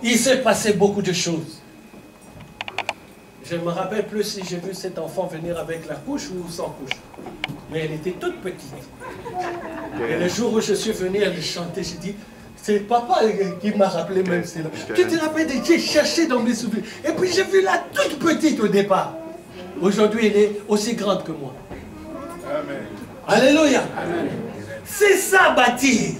il s'est passé beaucoup de choses. Je ne me rappelle plus si j'ai vu cet enfant venir avec la couche ou sans couche. Mais elle était toute petite. Et le jour où je suis venu, elle chantait, j'ai dit, c'est papa qui m'a rappelé même cela. Tu te rappelles, j'ai cherché dans mes souvenirs. Et puis j'ai vu la toute petite au départ. Aujourd'hui, elle est aussi grande que moi. Amen. Alléluia. C'est ça, bâtir.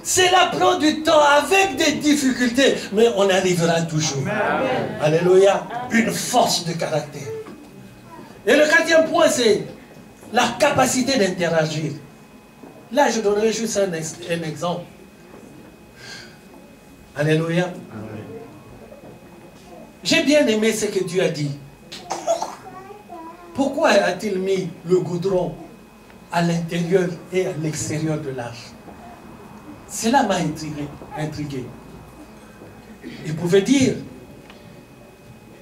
Cela prend du temps avec des difficultés, mais on arrivera toujours. Amen. Alléluia. Une force de caractère. Et le quatrième point, c'est la capacité d'interagir. Là, je donnerai juste un exemple. Alléluia. J'ai bien aimé ce que Dieu a dit. Pourquoi a-t-il mis le goudron à l'intérieur et à l'extérieur de l'arche? Cela m'a intrigué. Il pouvait dire,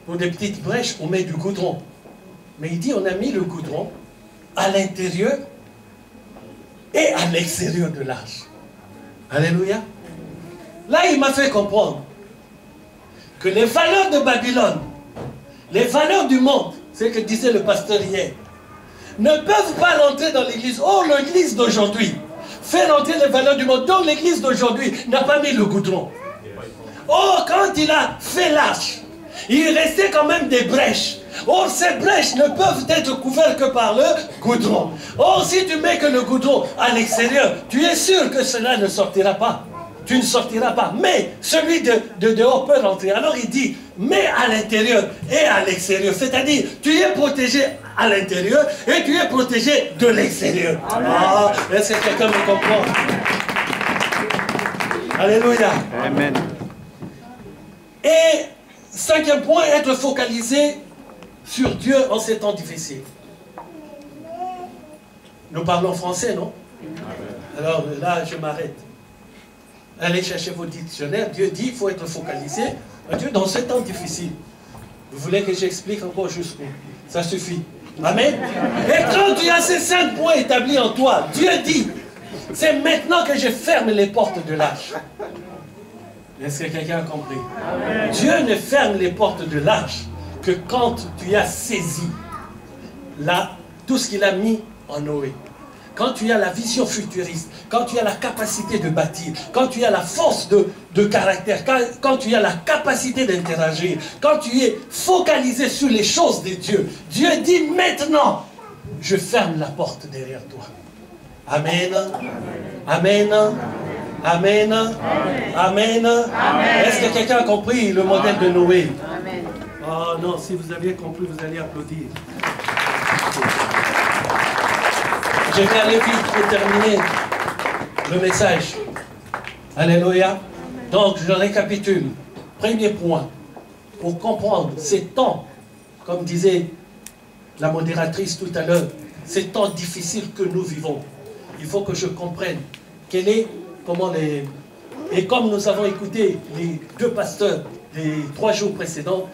pour des petites brèches, on met du goudron. Mais il dit, on a mis le goudron à l'intérieur et à l'extérieur de l'arche. Alléluia. Là, il m'a fait comprendre que les valeurs de Babylone, les valeurs du monde, c'est ce que disait le pasteur hier, ne peuvent pas rentrer dans l'église. Oh, l'église d'aujourd'hui fait rentrer les valeurs du monde. Donc l'église d'aujourd'hui n'a pas mis le goudron. Oh, quand il a fait l'arche, il restait quand même des brèches. Or, ces brèches ne peuvent être couvertes que par le goudron. Or, si tu mets que le goudron à l'extérieur, tu es sûr que cela ne sortira pas. Tu ne sortiras pas. Mais celui de dehors peut rentrer. Alors il dit, mets à l'intérieur et à l'extérieur. C'est-à-dire, tu es protégé à l'intérieur et tu es protégé de l'extérieur. Ah, est-ce que quelqu'un me comprend? Alléluia. Amen. Et cinquième point, être focalisé sur Dieu en ces temps difficiles. Nous parlons français, non? Alors là, je m'arrête. Allez chercher vos dictionnaires. Dieu dit qu'il faut être focalisé à Dieu dans ces temps difficiles. Vous voulez que j'explique encore jusqu'où? Ça suffit. Amen. Et quand tu as ces 5 points établis en toi, Dieu dit, c'est maintenant que je ferme les portes de l'arche. Est-ce que quelqu'un a compris? Amen. Dieu ne ferme les portes de l'arche que quand tu as saisi là, tout ce qu'il a mis en Noé. Quand tu as la vision futuriste, quand tu as la capacité de bâtir, quand tu as la force de caractère, quand tu as la capacité d'interagir, quand tu es focalisé sur les choses de Dieu, Dieu dit maintenant, je ferme la porte derrière toi. Amen. Amen. Amen. Amen. Amen. Est-ce que quelqu'un a compris le modèle de Noé? Amen. Oh non, si vous aviez compris, vous allez applaudir. Je vais aller vite pour terminer le message. Alléluia. Donc, je récapitule. Premier point, pour comprendre ces temps, comme disait la modératrice tout à l'heure, ces temps difficiles que nous vivons, il faut que je comprenne quel est, comment les... Et comme nous avons écouté les 2 pasteurs les 3 jours précédents,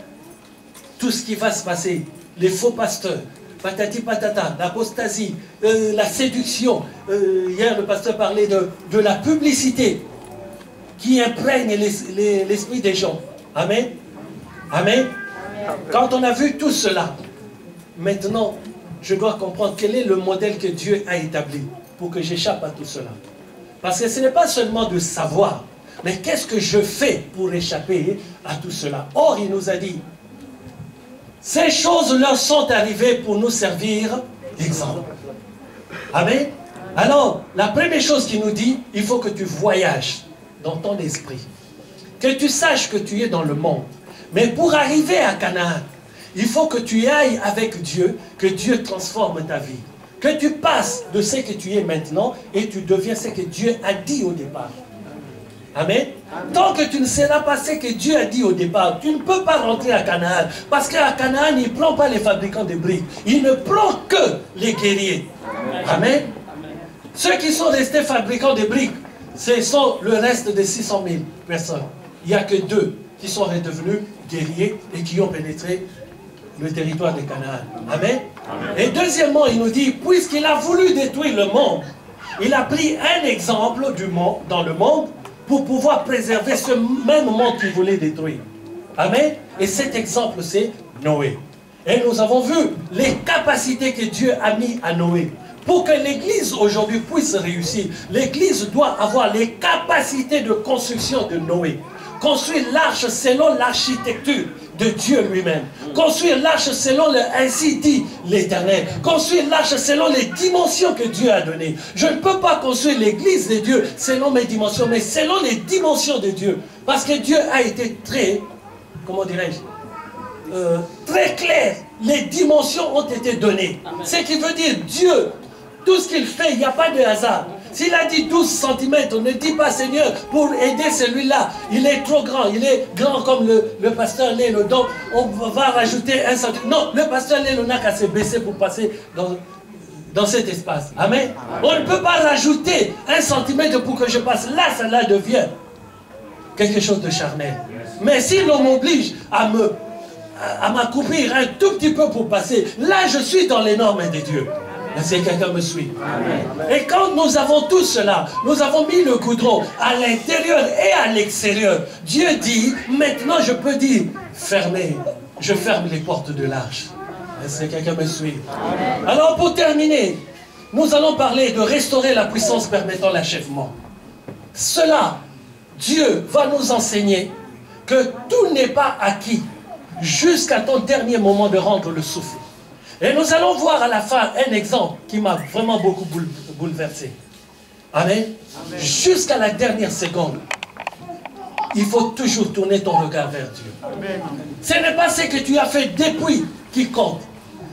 tout ce qui va se passer, les faux pasteurs, patati patata, l'apostasie, la séduction. Hier, le pasteur parlait de la publicité qui imprègne l'esprit des gens. Amen. Amen. Quand on a vu tout cela, maintenant, je dois comprendre quel est le modèle que Dieu a établi pour que j'échappe à tout cela. Parce que ce n'est pas seulement de savoir, mais qu'est-ce que je fais pour échapper à tout cela? Or, il nous a dit, ces choses leur sont arrivées pour nous servir d'exemple. Amen. Alors, la première chose qu'il nous dit, il faut que tu voyages dans ton esprit. Que tu saches que tu es dans le monde. Mais pour arriver à Canaan, il faut que tu ailles avec Dieu, que Dieu transforme ta vie. Que tu passes de ce que tu es maintenant et tu deviens ce que Dieu a dit au départ. Amen. Tant que tu ne seras pas ce que Dieu a dit au départ, tu ne peux pas rentrer à Canaan. Parce qu'à Canaan, il ne prend pas les fabricants de briques. Il ne prend que les guerriers. Amen. Ceux qui sont restés fabricants de briques, ce sont le reste de 600 000 personnes. Il n'y a que 2 qui sont redevenus guerriers et qui ont pénétré le territoire de Canaan. Amen. Et deuxièmement, il nous dit, puisqu'il a voulu détruire le monde, il a pris un exemple du monde, dans le monde, pour pouvoir préserver ce même monde qu'il voulait détruire. Amen. Et cet exemple, c'est Noé. Et nous avons vu les capacités que Dieu a mis à Noé. Pour que l'Église aujourd'hui puisse réussir, l'Église doit avoir les capacités de construction de Noé. Construire l'arche selon l'architecture de Dieu lui-même. Construire l'arche selon le ainsi dit l'Éternel. Construire l'arche selon les dimensions que Dieu a données. Je ne peux pas construire l'Église de Dieu selon mes dimensions, mais selon les dimensions de Dieu. Parce que Dieu a été très, comment dirais-je, très clair. Les dimensions ont été données. Ce qui veut dire Dieu, tout ce qu'il fait, il n'y a pas de hasard. S'il a dit 12 cm, on ne dit pas Seigneur, pour aider celui-là, il est trop grand, il est grand comme le pasteur Lélo, donc on va rajouter 1 cm. Non, le pasteur Lélo n'a qu'à se baisser pour passer dans cet espace. Amen. On ne peut pas rajouter 1 cm pour que je passe. Là, cela devient quelque chose de charnel. Mais si l'on m'oblige à m'accouplir un tout petit peu pour passer, là je suis dans les normes de Dieu. Est-ce que quelqu'un me suit? Amen. Et quand nous avons tout cela, nous avons mis le goudron à l'intérieur et à l'extérieur. Dieu dit, maintenant je peux dire, fermez, je ferme les portes de l'arche. Est-ce que quelqu'un me suit? Amen. Alors pour terminer, nous allons parler de restaurer la puissance permettant l'achèvement. Cela, Dieu va nous enseigner que tout n'est pas acquis jusqu'à ton dernier moment de rendre le souffle. Et nous allons voir à la fin un exemple qui m'a vraiment beaucoup bouleversé. Amen. Amen. Jusqu'à la dernière seconde, il faut toujours tourner ton regard vers Dieu. Amen. Ce n'est pas ce que tu as fait depuis qui compte.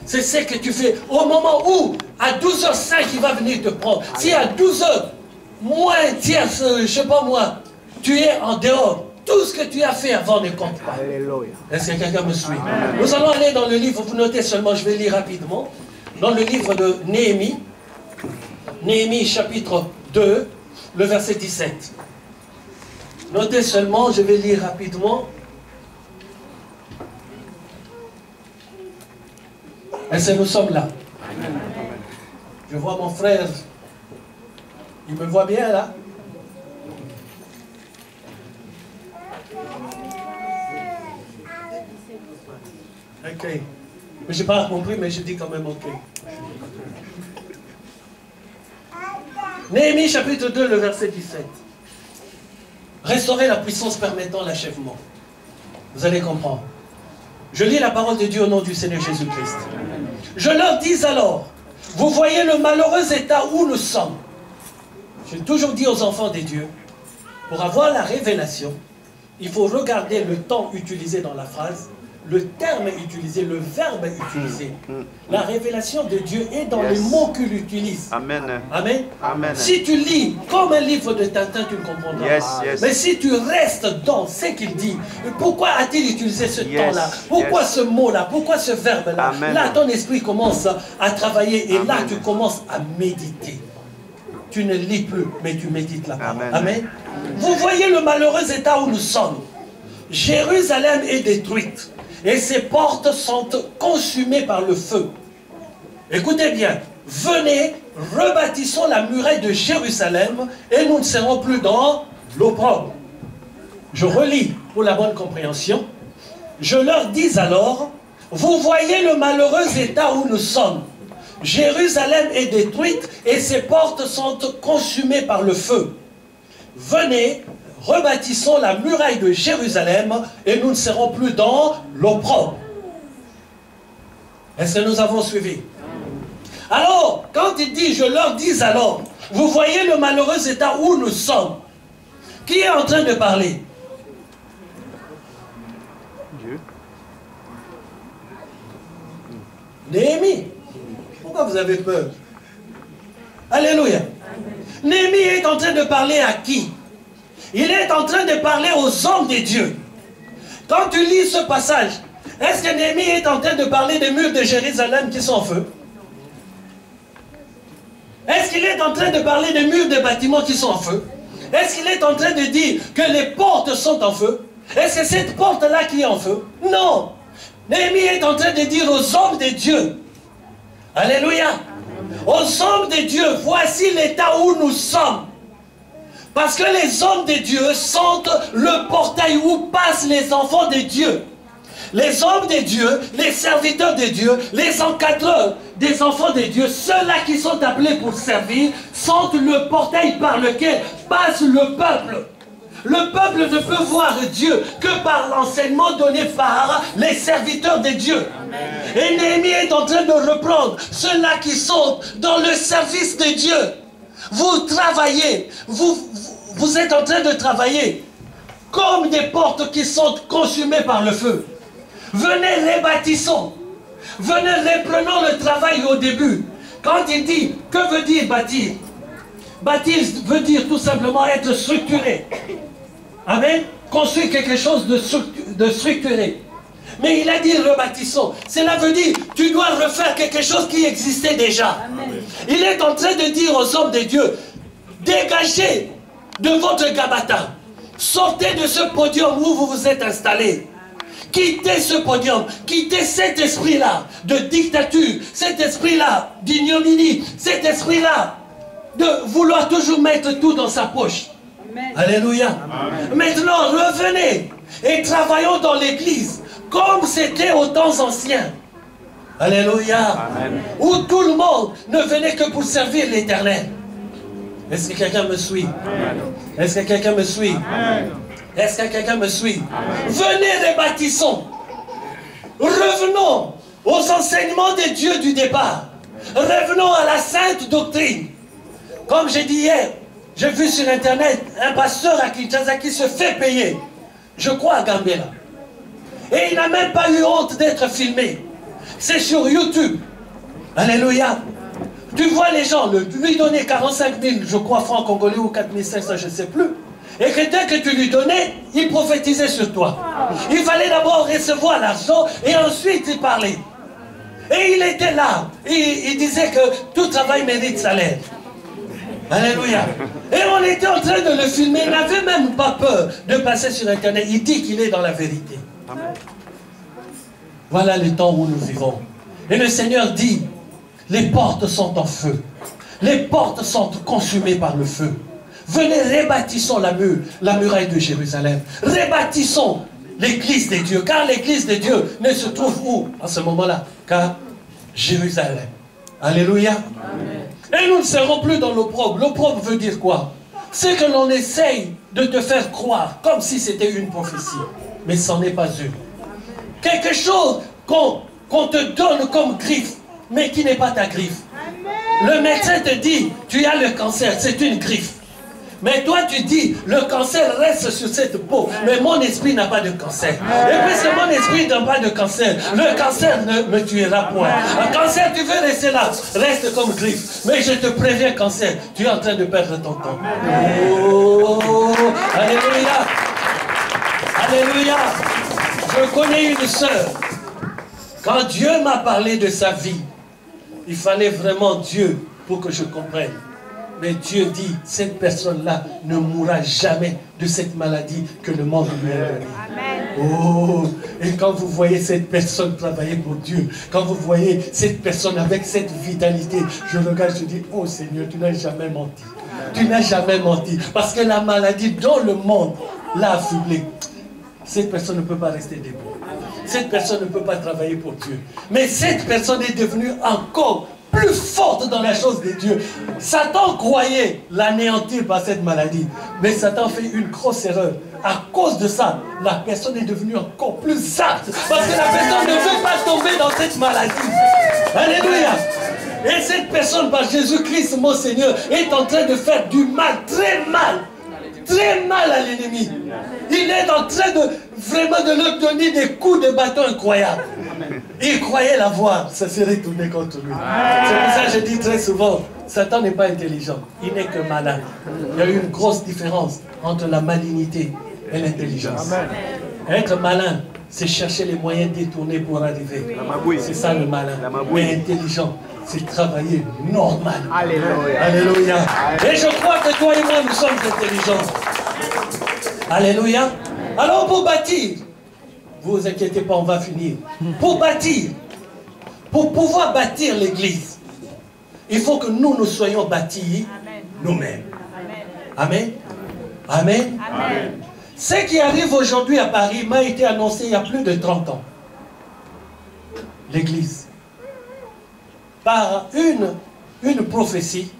C'est ce que tu fais au moment où, à 12h05, il va venir te prendre. Si à 12h, moins un tiers, je ne sais pas moi, tu es en dehors, tout ce que tu as fait avant ne compte pas. Est-ce que quelqu'un me suit? Amen. Nous allons aller dans le livre, vous notez seulement, je vais lire rapidement. Dans le livre de Néhémie, Néhémie chapitre 2, le verset 17. Notez seulement, je vais lire rapidement. Est-ce que nous sommes là? Amen. Je vois mon frère, il me voit bien là? Ok. Mais je n'ai pas compris, mais je dis quand même ok. Néhémie chapitre 2, le verset 17. Restaurer la puissance permettant l'achèvement. Vous allez comprendre. Je lis la parole de Dieu au nom du Seigneur Jésus-Christ. Je leur dis alors, vous voyez le malheureux état où nous sommes. J'ai toujours dit aux enfants de Dieu, pour avoir la révélation, il faut regarder le temps utilisé dans la phrase, le terme utilisé, le verbe utilisé. La révélation de Dieu est dans les mots qu'il utilise. Amen. Amen. Amen. Si tu lis comme un livre de Tintin, tu ne comprendras pas. Mais si tu restes dans ce qu'il dit, pourquoi a-t-il utilisé ce temps-là? Pourquoi ce mot-là? Pourquoi ce verbe-là? Là, ton esprit commence à travailler et là, tu commences à méditer. Tu ne lis plus, mais tu médites la parole. Amen. Vous voyez le malheureux état où nous sommes. Jérusalem est détruite. Et ses portes sont consumées par le feu. Écoutez bien, venez, rebâtissons la muraille de Jérusalem et nous ne serons plus dans l'opprobre. Je relis pour la bonne compréhension. Je leur dis alors, vous voyez le malheureux état où nous sommes. Jérusalem est détruite et ses portes sont consumées par le feu. Venez, rebâtissons la muraille de Jérusalem et nous ne serons plus dans l'opprobre. Est-ce que nous avons suivi? Alors, quand il dit, je leur dis alors, vous voyez le malheureux état où nous sommes. Qui est en train de parler? Dieu. Néhémie. Pourquoi vous avez peur? Alléluia. Néhémie est en train de parler à qui? Il est en train de parler aux hommes de Dieu. Quand tu lis ce passage, est-ce que Néhémie est en train de parler des murs de Jérusalem qui sont en feu? Est-ce qu'il est en train de parler des murs des bâtiments qui sont en feu? Est-ce qu'il est en train de dire que les portes sont en feu? Est-ce que cette porte-là qui est en feu? Non. Néhémie est en train de dire aux hommes de Dieu. Alléluia. Aux hommes de Dieu, voici l'état où nous sommes. Parce que les hommes de Dieu sont le portail où passent les enfants de Dieu. Les hommes de Dieu, les serviteurs de Dieu, les encadreurs des enfants de Dieu, ceux-là qui sont appelés pour servir, sont le portail par lequel passe le peuple. Le peuple ne peut voir Dieu que par l'enseignement donné par les serviteurs de Dieu. Amen. Et Néhémie est en train de reprendre ceux-là qui sont dans le service de Dieu. Vous travaillez, vous êtes en train de travailler comme des portes qui sont consumées par le feu. Venez, rebâtissons. Venez, reprenons le travail au début. Quand il dit, que veut dire bâtir? Bâtir veut dire tout simplement être structuré. Amen. Construire quelque chose de structuré. Mais il a dit rebâtissons. Cela veut dire, tu dois refaire quelque chose qui existait déjà. Amen. Il est en train de dire aux hommes de Dieu, dégagez de votre gabata. Sortez de ce podium où vous vous êtes installés. Quittez ce podium, quittez cet esprit-là de dictature, cet esprit-là d'ignominie, cet esprit-là de vouloir toujours mettre tout dans sa poche. Amen. Alléluia. Amen. Maintenant, revenez et travaillons dans l'église comme c'était aux temps anciens. Alléluia. Amen. Où tout le monde ne venait que pour servir l'Éternel. Est-ce que quelqu'un me suit? Est-ce que quelqu'un me suit? Amen. Est-ce que quelqu'un me suit? Amen. Venez, rebâtissons. Revenons aux enseignements de Dieu du départ. Revenons à la sainte doctrine. Comme j'ai dit hier, j'ai vu sur internet un pasteur à Kinshasa qui se fait payer. Je crois à Gambela. Et il n'a même pas eu honte d'être filmé. C'est sur YouTube. Alléluia. Tu vois les gens lui donner 45 000, je crois, francs congolais ou 4 500, je ne sais plus. Et que dès que tu lui donnais, il prophétisait sur toi. Il fallait d'abord recevoir l'argent et ensuite il parlait. Et il était là. Il disait que tout travail mérite salaire. Alléluia. Et on était en train de le filmer. Il n'avait même pas peur de passer sur internet. Il dit qu'il est dans la vérité. Voilà le temps où nous vivons. Et le Seigneur dit, les portes sont en feu. Les portes sont consumées par le feu. Venez, rebâtissons la muraille de Jérusalem. Rebâtissons l'église de Dieu. Car l'église de Dieu ne se trouve où à ce moment-là? Qu'à Jérusalem. Alléluia. Amen. Et nous ne serons plus dans l'opprobre. L'opprobre veut dire quoi? C'est que l'on essaye de te faire croire comme si c'était une prophétie. Mais ce n'en est pas une. Quelque chose qu'on te donne comme griffe, mais qui n'est pas ta griffe. Amen. Le médecin te dit, tu as le cancer, c'est une griffe. Mais toi tu dis, le cancer reste sur cette peau, mais mon esprit n'a pas de cancer. Et puisque mon esprit n'a pas de cancer, le cancer ne me tuera point. Un cancer, tu veux rester là, reste comme griffe. Mais je te préviens, cancer, tu es en train de perdre ton temps. Oh, alléluia. Alléluia. Je connais une sœur. Quand Dieu m'a parlé de sa vie, il fallait vraiment Dieu pour que je comprenne. Mais Dieu dit, cette personne-là ne mourra jamais de cette maladie que le monde lui a donnée. Oh, et quand vous voyez cette personne travailler pour Dieu, quand vous voyez cette personne avec cette vitalité, je regarde, je dis, oh Seigneur, tu n'as jamais menti. Tu n'as jamais menti. Parce que la maladie dont le monde l'a affublé, cette personne ne peut pas rester debout. Cette personne ne peut pas travailler pour Dieu. Mais cette personne est devenue encore plus forte dans la chose de Dieu. Satan croyait l'anéantir par cette maladie. Mais Satan fait une grosse erreur. À cause de ça, la personne est devenue encore plus apte. Parce que la personne ne veut pas tomber dans cette maladie. Alléluia. Et cette personne, par Jésus-Christ, mon Seigneur, est en train de faire du mal, très mal à l'ennemi. Il est en train de vraiment de leur donner des coups de bâton incroyables. Il croyait l'avoir, ça serait tourné contre lui. C'est pour ça que je dis très souvent, Satan n'est pas intelligent, il n'est que malin. Il y a une grosse différence entre la malignité et l'intelligence. Être malin, c'est chercher les moyens détournés pour arriver. C'est ça le malin. Mais intelligent, c'est travailler normal. Alléluia. Alléluia. Et je crois que toi et moi, nous sommes intelligents. Alléluia. Alors pour bâtir, vous vous inquiétez pas, on va finir. Pour bâtir, pour pouvoir bâtir l'église, il faut que nous soyons bâtis nous-mêmes. Amen. Amen. Amen. Ce qui arrive aujourd'hui à Paris m'a été annoncé il y a plus de 30 ans. L'église. Par une prophétie,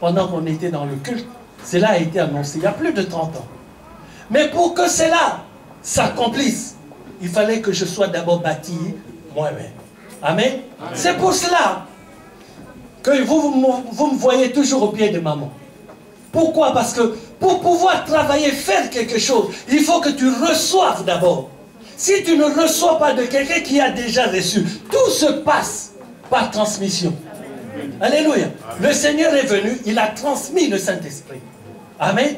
pendant qu'on était dans le culte, cela a été annoncé il y a plus de 30 ans. Mais pour que cela s'accomplisse, il fallait que je sois d'abord bâti moi-même. Amen. C'est pour cela que vous me voyez toujours au pied de maman. Pourquoi? Parce que pour pouvoir travailler, faire quelque chose, il faut que tu reçoives d'abord. Si tu ne reçois pas de quelqu'un qui a déjà reçu, tout se passe par transmission. Alléluia. Le Seigneur est venu, il a transmis le Saint-Esprit. Amen.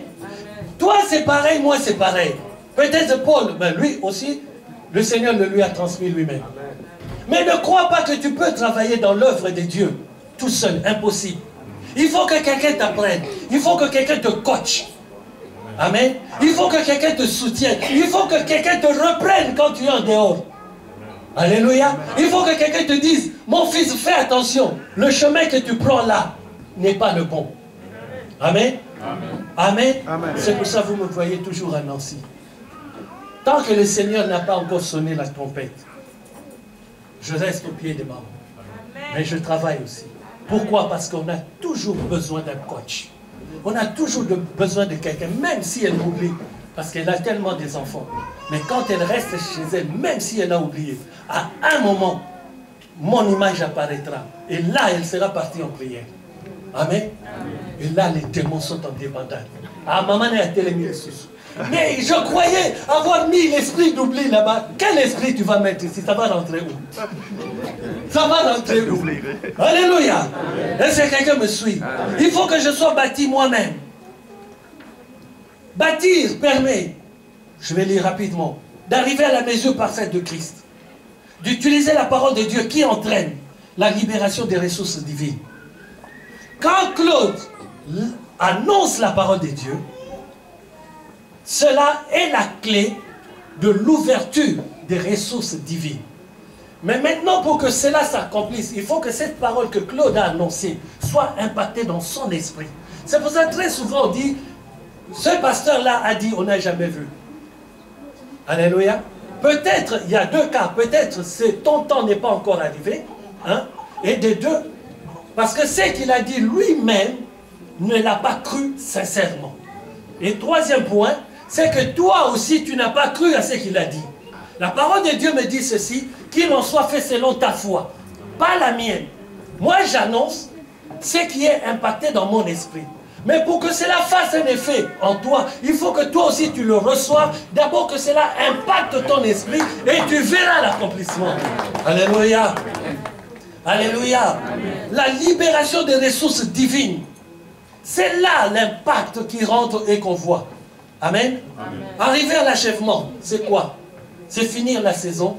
Toi c'est pareil, moi c'est pareil. Peut-être Paul, ben lui aussi, le Seigneur le lui a transmis lui-même. Mais ne crois pas que tu peux travailler dans l'œuvre de Dieu tout seul, impossible. Il faut que quelqu'un t'apprenne, il faut que quelqu'un te coache. Amen. Il faut que quelqu'un te soutienne, il faut que quelqu'un te reprenne quand tu es en dehors. Alléluia. Il faut que quelqu'un te dise, mon fils, fais attention, le chemin que tu prends là n'est pas le bon. Amen. Amen. Amen. C'est pour ça que vous me voyez toujours à Nancy. Tant que le Seigneur n'a pas encore sonné la trompette, je reste au pied de maman. Mais je travaille aussi. Pourquoi? Parce qu'on a toujours besoin d'un coach. On a toujours besoin de quelqu'un, même si elle oublie. Parce qu'elle a tellement des enfants. Mais quand elle reste chez elle, même si elle a oublié, à un moment, mon image apparaîtra. Et là, elle sera partie en prière. Amen. Et là, les démons sont en débandade. Ah, maman est à télémie. Mais je croyais avoir mis l'esprit d'oubli là-bas. Quel esprit tu vas mettre ici? Ça va rentrer où? Ça va rentrer où? Alléluia. Est-ce que quelqu'un me suit? Il faut que je sois bâti moi-même. Bâtir permet, je vais lire rapidement, d'arriver à la mesure parfaite de Christ. D'utiliser la parole de Dieu qui entraîne la libération des ressources divines. Quand Claude annonce la parole de Dieu, cela est la clé de l'ouverture des ressources divines. Mais maintenant, pour que cela s'accomplisse, il faut que cette parole que Claude a annoncée soit impactée dans son esprit. C'est pour ça que très souvent on dit, ce pasteur-là a dit, on n'a jamais vu. Alléluia. Peut-être, il y a deux cas, peut-être ton temps n'est pas encore arrivé, hein, et des deux, parce que ce qu'il a dit lui-même ne l'a pas cru sincèrement. Et troisième point, c'est que toi aussi, tu n'as pas cru à ce qu'il a dit. La parole de Dieu me dit ceci, qu'il en soit fait selon ta foi, pas la mienne. Moi, j'annonce ce qui est impacté dans mon esprit. Mais pour que cela fasse un effet en toi, il faut que toi aussi tu le reçoives. D'abord que cela impacte ton esprit et tu verras l'accomplissement. Alléluia. Alléluia. La libération des ressources divines. C'est là l'impact qui rentre et qu'on voit. Amen. Arriver à l'achèvement, c'est quoi? C'est finir la saison,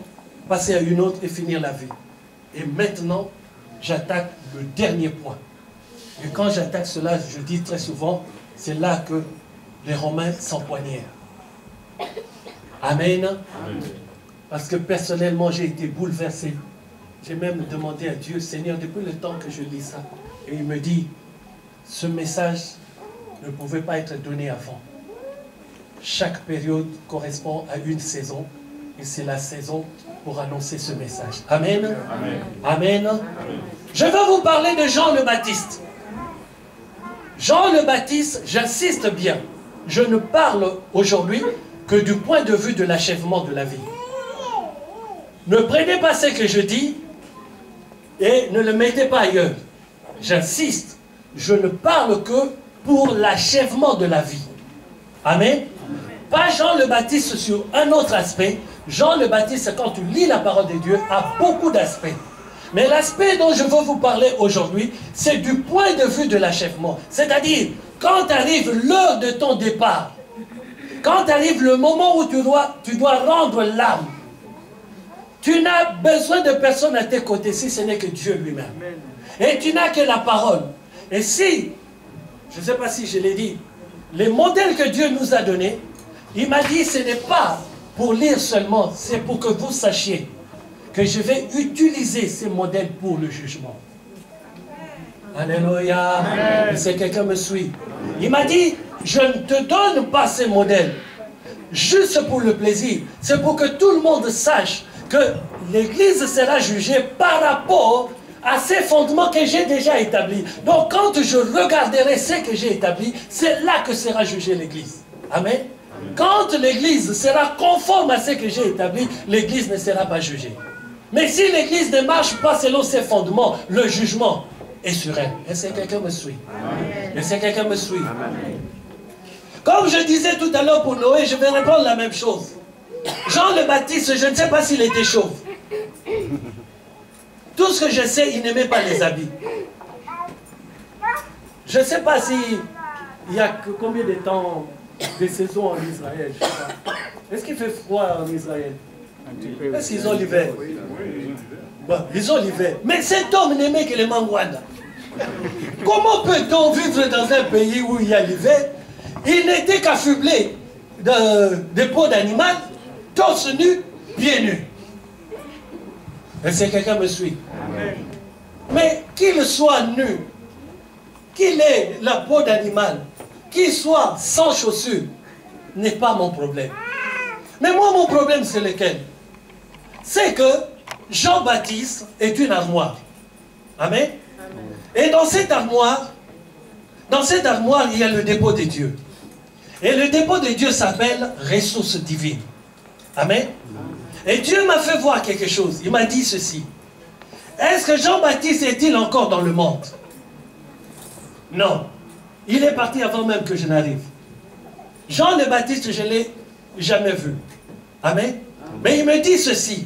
passer à une autre et finir la vie. Et maintenant, j'attaque le dernier point. Et quand j'attaque cela, je dis très souvent, c'est là que les Romains s'empoignèrent. Amen. Amen. Parce que personnellement, j'ai été bouleversé. J'ai même demandé à Dieu, Seigneur, depuis le temps que je lis ça, et il me dit, ce message ne pouvait pas être donné avant. Chaque période correspond à une saison, et c'est la saison pour annoncer ce message. Amen. Amen. Amen. Amen. Je vais vous parler de Jean le Baptiste. Jean le Baptiste, j'insiste bien, je ne parle aujourd'hui que du point de vue de l'achèvement de la vie. Ne prenez pas ce que je dis et ne le mettez pas ailleurs. J'insiste, je ne parle que pour l'achèvement de la vie. Amen. Pas Jean le Baptiste sur un autre aspect. Jean le Baptiste, quand tu lis la parole de Dieu, a beaucoup d'aspects. Mais l'aspect dont je veux vous parler aujourd'hui, c'est du point de vue de l'achèvement. C'est-à-dire, quand arrive l'heure de ton départ, quand arrive le moment où tu dois rendre l'âme, tu n'as besoin de personne à tes côtés si ce n'est que Dieu lui-même. Et tu n'as que la parole. Et si, je ne sais pas si je l'ai dit, les modèles que Dieu nous a donnés, il m'a dit ce n'est pas pour lire seulement, c'est pour que vous sachiez que je vais utiliser ces modèles pour le jugement. Alléluia. Si quelqu'un me suit. Il m'a dit, je ne te donne pas ces modèles juste pour le plaisir. C'est pour que tout le monde sache que l'Église sera jugée par rapport à ces fondements que j'ai déjà établis. Donc quand je regarderai ce que j'ai établi, c'est là que sera jugée l'Église. Amen. Quand l'Église sera conforme à ce que j'ai établi, l'Église ne sera pas jugée. Mais si l'Église ne marche pas selon ses fondements, le jugement est sur elle. Est-ce que quelqu'un me suit? Est-ce que quelqu'un me suit? Comme je disais tout à l'heure pour Noé, je vais répondre la même chose. Jean le Baptiste, je ne sais pas s'il était chauve. Tout ce que je sais, il n'aimait pas les habits. Je ne sais pas s'il y a combien de temps, de saisons en Israël. Est-ce qu'il fait froid en Israël? Est-ce qu'ils ont l'hiver? Bon, ils ont l'hiver. Mais cet homme n'aimait que les mangouanas. Comment peut-on vivre dans un pays où il y a l'hiver? Il n'était qu'affublé de peau d'animal, torse nu, pieds nus. Est-ce que quelqu'un me suit? Mais qu'il soit nu, qu'il ait la peau d'animal, qu'il soit sans chaussures, n'est pas mon problème. Mais moi, mon problème, c'est lequel? C'est que Jean-Baptiste est une armoire. Amen. Et dans cette armoire, il y a le dépôt de Dieu. Et le dépôt de Dieu s'appelle ressources divines. Amen. Et Dieu m'a fait voir quelque chose. Il m'a dit ceci. Est-ce que Jean-Baptiste est-il encore dans le monde? Non. Il est parti avant même que je n'arrive. Jean le Baptiste, je ne l'ai jamais vu. Amen. Mais il me dit ceci.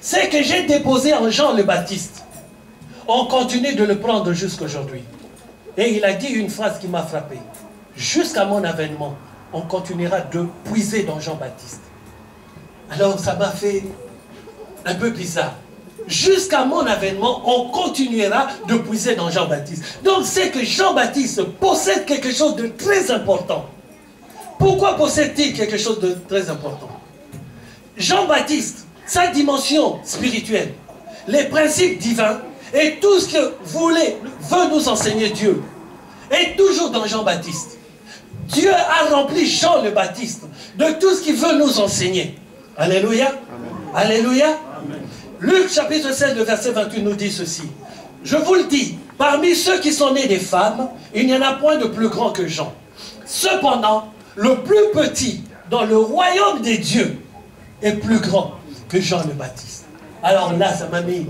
C'est que j'ai déposé en Jean le Baptiste. On continue de le prendre jusqu'à aujourd'hui. Et il a dit une phrase qui m'a frappé. Jusqu'à mon avènement, on continuera de puiser dans Jean-Baptiste. Alors ça m'a fait un peu bizarre. Jusqu'à mon avènement, on continuera de puiser dans Jean-Baptiste. Donc c'est que Jean-Baptiste possède quelque chose de très important. Pourquoi possède-t-il quelque chose de très important? Jean-Baptiste, sa dimension spirituelle, les principes divins et tout ce que veut nous enseigner Dieu est toujours dans Jean-Baptiste. Dieu a rempli Jean le Baptiste de tout ce qu'il veut nous enseigner. Alléluia. Amen. Alléluia. Amen. Luc chapitre 16, le verset 28 nous dit ceci. Je vous le dis, parmi ceux qui sont nés des femmes, il n'y en a point de plus grand que Jean. Cependant, le plus petit dans le royaume des dieux est plus grand que Jean le Baptiste. Alors là, ça m'a mis